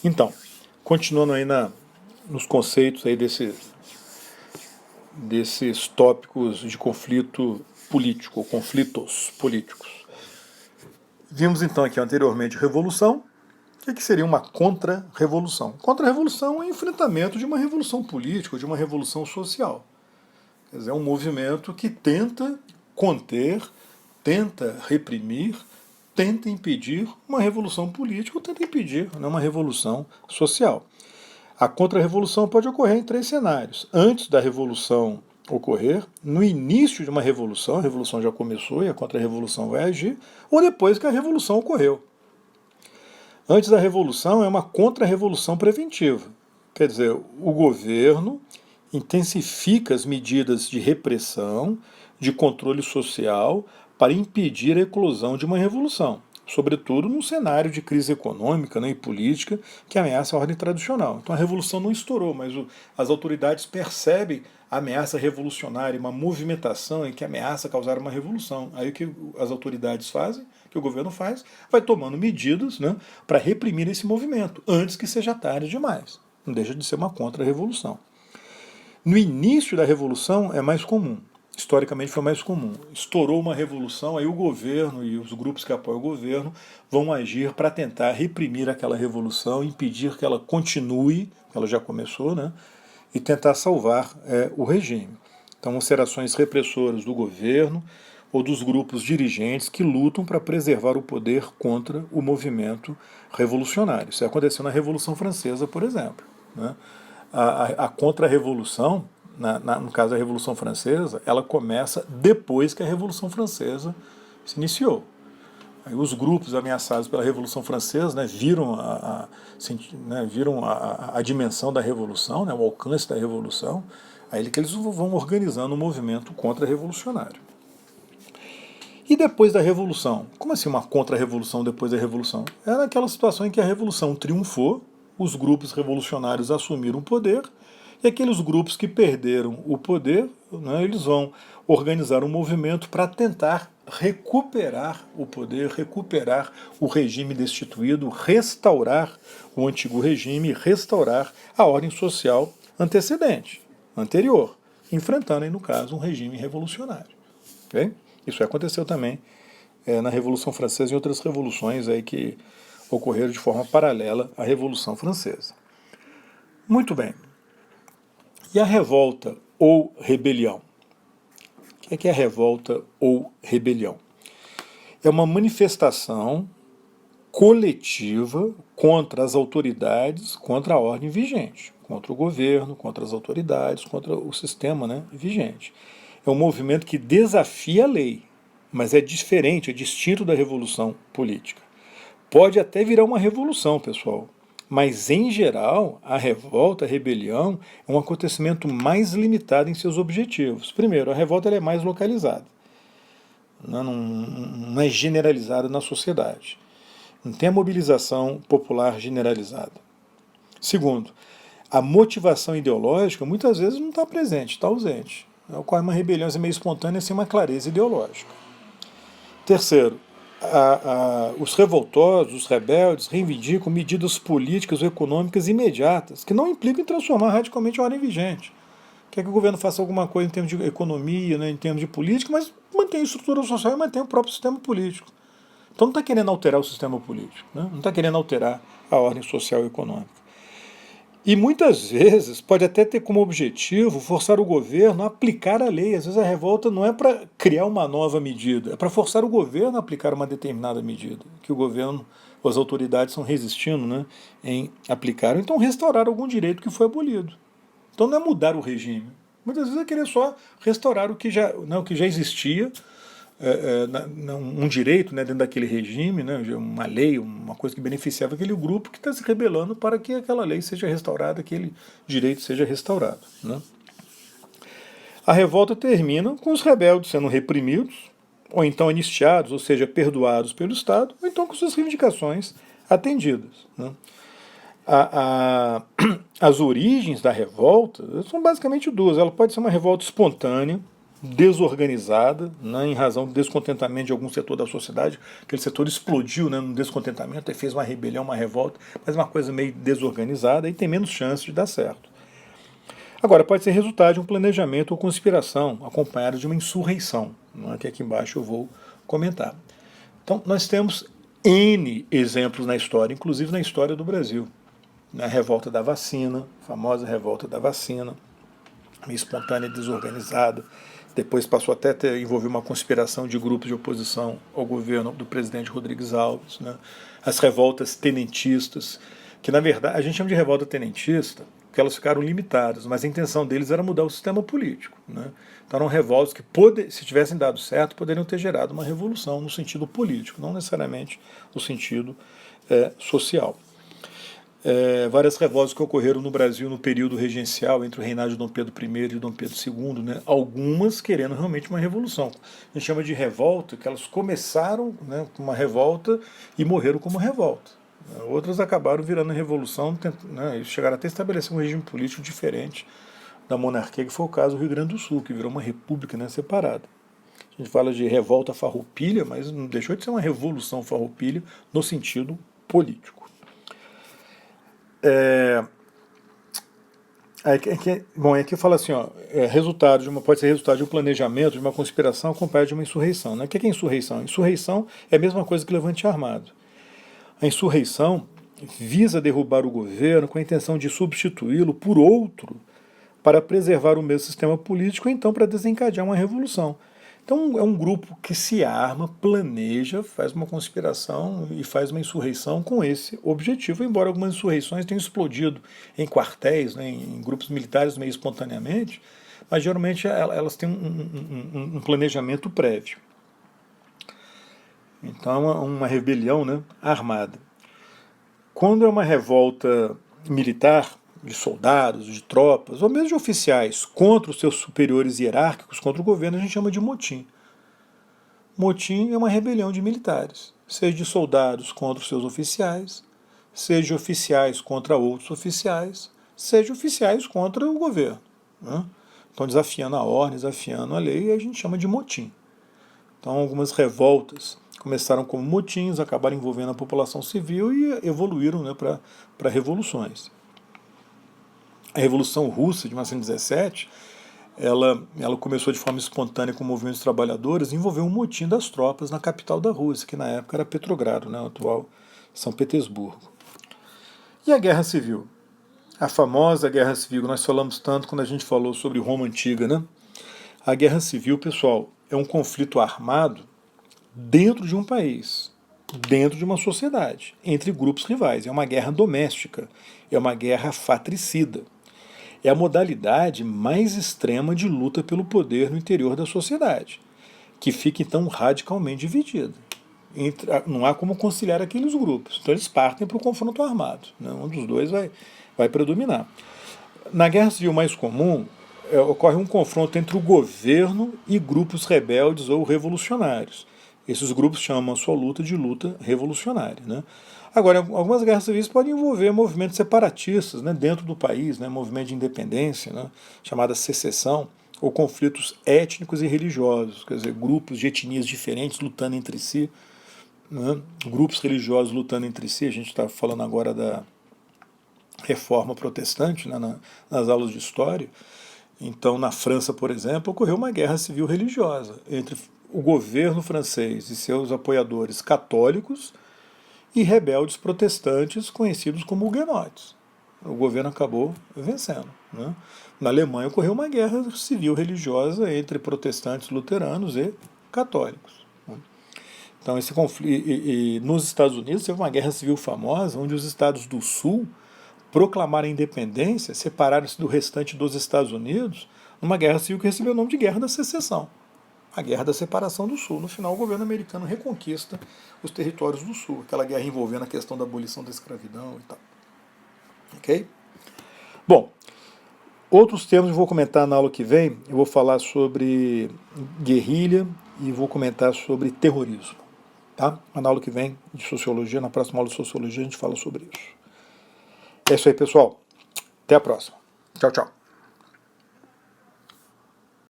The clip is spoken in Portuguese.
Então, continuando aí nos conceitos aí desses tópicos de conflito político, ou conflitos políticos. Vimos então aqui anteriormente revolução. O que seria uma contra-revolução? Contra-revolução é o enfrentamento de uma revolução política, de uma revolução social. Quer dizer, é um movimento que tenta conter, tenta reprimir, tenta impedir uma revolução política ou tenta impedir, né, uma revolução social. A contra-revolução pode ocorrer em três cenários. Antes da revolução ocorrer, no início de uma revolução, a revolução já começou e a contra-revolução vai agir, ou depois que a revolução ocorreu. Antes da revolução é uma contra-revolução preventiva. Quer dizer, o governo intensifica as medidas de repressão, de controle social, para impedir a eclosão de uma revolução, sobretudo num cenário de crise econômica, né, e política que ameaça a ordem tradicional. Então a revolução não estourou, mas as autoridades percebem a ameaça revolucionária, uma movimentação em que ameaça causar uma revolução. Aí o que as autoridades fazem, que o governo faz, vai tomando medidas, né, para reprimir esse movimento, antes que seja tarde demais. Não deixa de ser uma contra-revolução. No início da revolução é mais comum, historicamente foi mais comum. Estourou uma revolução, aí o governo e os grupos que apoiam o governo vão agir para tentar reprimir aquela revolução, impedir que ela continue, ela já começou, né, e tentar salvar o regime. Então vão ser ações repressoras do governo ou dos grupos dirigentes que lutam para preservar o poder contra o movimento revolucionário. Isso aconteceu na Revolução Francesa, por exemplo, né? A contra-revolução, no caso da Revolução Francesa, ela começa depois que a Revolução Francesa se iniciou. Aí os grupos ameaçados pela Revolução Francesa, né, viram a dimensão da Revolução, né, o alcance da Revolução, aí que eles vão organizando um movimento contra-revolucionário. E depois da Revolução? Como assim uma contra-revolução depois da Revolução? É naquela situação em que a Revolução triunfou, os grupos revolucionários assumiram o poder, e aqueles grupos que perderam o poder, né, eles vão organizar um movimento para tentar recuperar o poder, recuperar o regime destituído, restaurar o antigo regime, restaurar a ordem social antecedente, anterior, enfrentando, aí, no caso, um regime revolucionário. Okay? Isso aconteceu também na Revolução Francesa e em outras revoluções aí que ocorreram de forma paralela à Revolução Francesa. Muito bem. E a revolta ou rebelião? O que é a revolta ou rebelião? É uma manifestação coletiva contra as autoridades, contra a ordem vigente, contra o governo, contra as autoridades, contra o sistema, né, vigente. É um movimento que desafia a lei, mas é diferente, é distinto da revolução política. Pode até virar uma revolução, pessoal, mas em geral a revolta, a rebelião, é um acontecimento mais limitado em seus objetivos. Primeiro, a revolta ela é mais localizada, não é generalizada na sociedade. Não tem a mobilização popular generalizada. Segundo, a motivação ideológica muitas vezes não está presente, está ausente. Ocorre uma rebelião meio espontânea sem uma clareza ideológica. Terceiro, os revoltosos, os rebeldes, reivindicam medidas políticas ou econômicas imediatas que não implicam em transformar radicalmente a ordem vigente. Quer que o governo faça alguma coisa em termos de economia, né, em termos de política, mas mantém a estrutura social e mantém o próprio sistema político. Então não está querendo alterar o sistema político, né? Não está querendo alterar a ordem social e econômica. E muitas vezes pode até ter como objetivo forçar o governo a aplicar a lei. Às vezes a revolta não é para criar uma nova medida, é para forçar o governo a aplicar uma determinada medida, que o governo ou as autoridades estão resistindo, né, em aplicar. Ou então restaurar algum direito que foi abolido. Então não é mudar o regime. Muitas vezes é querer só restaurar o que já existia, um direito, né, dentro daquele regime, né, uma lei, uma coisa que beneficiava aquele grupo que está se rebelando para que aquela lei seja restaurada, aquele direito seja restaurado. Né. A revolta termina com os rebeldes sendo reprimidos, ou então anistiados, ou seja, perdoados pelo Estado, ou então com suas reivindicações atendidas. Né. As origens da revolta são basicamente duas. Ela pode ser uma revolta espontânea, desorganizada, né, em razão do descontentamento de algum setor da sociedade. Aquele setor explodiu, né, no descontentamento e fez uma rebelião, uma revolta, mas uma coisa meio desorganizada e tem menos chance de dar certo. Agora, pode ser resultado de um planejamento ou conspiração acompanhado de uma insurreição, né, que aqui embaixo eu vou comentar. Então, nós temos N exemplos na história, inclusive na história do Brasil. A revolta da vacina, a famosa revolta da vacina, meio espontânea e desorganizada. Depois passou até a envolver uma conspiração de grupos de oposição ao governo do presidente Rodrigues Alves. Né? As revoltas tenentistas, que na verdade a gente chama de revolta tenentista porque elas ficaram limitadas, mas a intenção deles era mudar o sistema político. Né? Então eram revoltas que, se tivessem dado certo, poderiam ter gerado uma revolução no sentido político, não necessariamente no sentido social. Várias revoltas que ocorreram no Brasil no período regencial, entre o reinado de Dom Pedro I e Dom Pedro II, né, algumas querendo realmente uma revolução. A gente chama de revolta, que elas começaram, né, com uma revolta e morreram como revolta. Outras acabaram virando revolução, né, e chegaram até a estabelecer um regime político diferente da monarquia, que foi o caso do Rio Grande do Sul, que virou uma república, né, separada. A gente fala de revolta farroupilha, mas não deixou de ser uma revolução farroupilha no sentido político. Aqui fala assim, ó, pode ser resultado de um planejamento, de uma conspiração acompanhada de uma insurreição. Né? O que é insurreição? Insurreição é a mesma coisa que levante armado. A insurreição visa derrubar o governo com a intenção de substituí-lo por outro para preservar o mesmo sistema político ou então para desencadear uma revolução. Então é um grupo que se arma, planeja, faz uma conspiração e faz uma insurreição com esse objetivo, embora algumas insurreições tenham explodido em quartéis, né, em grupos militares meio espontaneamente, mas geralmente elas têm um planejamento prévio. Então é uma rebelião, né, armada. Quando é uma revolta militar, de soldados, de tropas, ou mesmo de oficiais, contra os seus superiores hierárquicos, contra o governo, a gente chama de motim. Motim é uma rebelião de militares, seja de soldados contra os seus oficiais, seja de oficiais contra outros oficiais, seja de oficiais contra o governo. Né? Então, desafiando a ordem, desafiando a lei, e a gente chama de motim. Então, algumas revoltas começaram como motins, acabaram envolvendo a população civil e evoluíram, né, para revoluções. A Revolução Russa de 1917, ela começou de forma espontânea com o movimento dos trabalhadores e envolveu um motim das tropas na capital da Rússia, que na época era Petrogrado, né, atual São Petersburgo. E a Guerra Civil? A famosa Guerra Civil, que nós falamos tanto quando a gente falou sobre Roma Antiga, né? A Guerra Civil, pessoal, é um conflito armado dentro de um país, dentro de uma sociedade, entre grupos rivais. É uma guerra doméstica, é uma guerra fratricida. É a modalidade mais extrema de luta pelo poder no interior da sociedade, que fica então radicalmente dividida. Não há como conciliar aqueles grupos. Então eles partem para o confronto armado. Né? Um dos dois vai predominar. Na guerra civil mais comum, ocorre um confronto entre o governo e grupos rebeldes ou revolucionários. Esses grupos chamam a sua luta de luta revolucionária. Né? Agora, algumas guerras civis podem envolver movimentos separatistas, né, dentro do país, né, movimento de independência, né, chamada secessão, ou conflitos étnicos e religiosos, quer dizer, grupos de etnias diferentes lutando entre si, né, grupos religiosos lutando entre si. A gente está falando agora da Reforma Protestante, né, nas aulas de história. Então, na França, por exemplo, ocorreu uma guerra civil religiosa entre o governo francês e seus apoiadores católicos e rebeldes protestantes conhecidos como huguenotes. O governo acabou vencendo. Né? Na Alemanha ocorreu uma guerra civil religiosa entre protestantes luteranos e católicos. Né? Então esse conflito, nos Estados Unidos teve uma guerra civil famosa, onde os estados do Sul proclamaram a independência, separaram-se do restante dos Estados Unidos, numa guerra civil que recebeu o nome de Guerra da Secessão. A Guerra da Separação do Sul. No final, o governo americano reconquista os territórios do Sul. Aquela guerra envolvendo a questão da abolição da escravidão e tal. Ok? Bom, outros termos eu vou comentar na aula que vem. Eu vou falar sobre guerrilha e vou comentar sobre terrorismo. Tá? Na aula que vem de Sociologia, na próxima aula de Sociologia, a gente fala sobre isso. É isso aí, pessoal. Até a próxima. Tchau, tchau.